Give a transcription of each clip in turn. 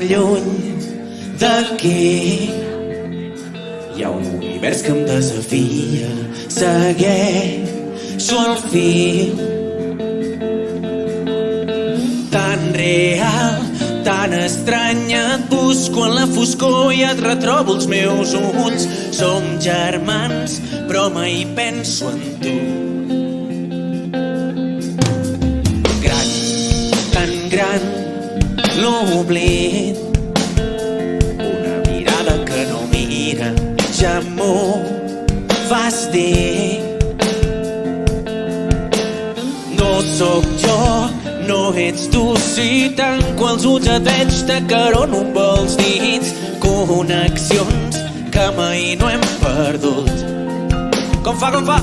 lluny d'aquí hi ha un univers que em desafia, segueixo el fil. Tan real, tan estranya, et busco en la foscor i et retrobo els meus ulls. Som germans, però mai penso en tu. Gran, tan gran, l'oblit. Una mirada que no mira, ja m'ho vas dir. No sóc jo, no ets tu, si tanco els ulls et veig, t'acarono amb els dits. Connexions que mai no hem perdut. Com fa, com fa?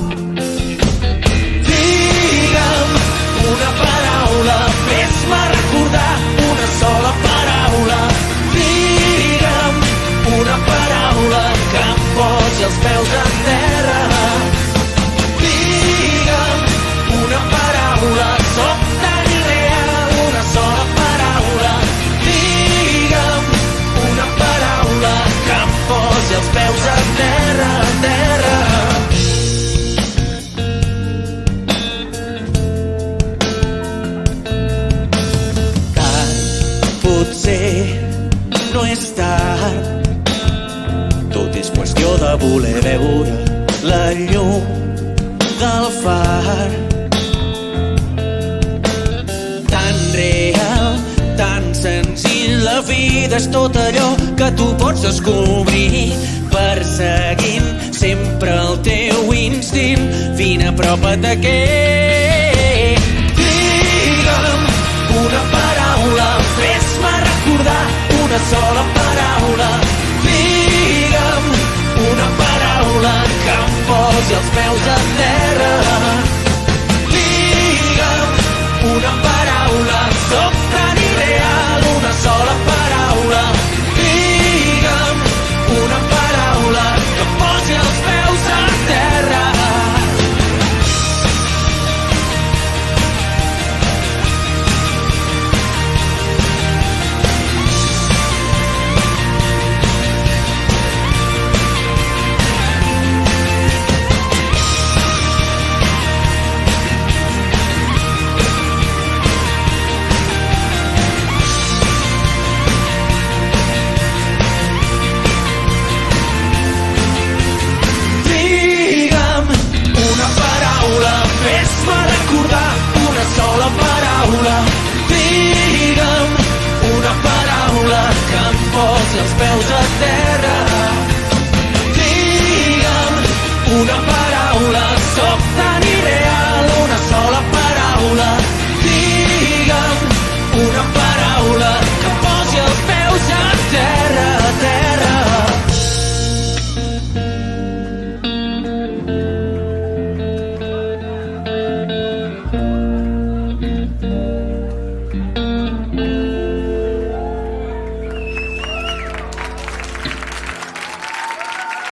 Digue'm una paraula, fes-me recordar una sola paraula. Digue'm una paraula que em posi els peus a terra. Digue'm una paraula, sóc tan irreal, una sola paraula. Digue'm una paraula que em posi els peus a terra, a terra. Potser no és tard, tot és qüestió de voler veure la llum del far. Tan real, tan senzill, la vida és tot allò que tu pots descobrir, perseguint sempre el teu instint. Vine, apropa't aquí. Digue'm una paraula, fes-me recordar una sola paraula. Digue'm una paraula que em posi els peus a terra. Digue'm una paraula, sóc tan irreal, una sola paraula. Digue'm una paraula que em posi els peus a terra. Fes-me recordar una sola paraula. Digue'm una paraula que em posi els peus a terra. Digue'm una paraula, sóc tan irreal, una sola paraula. Digue'm una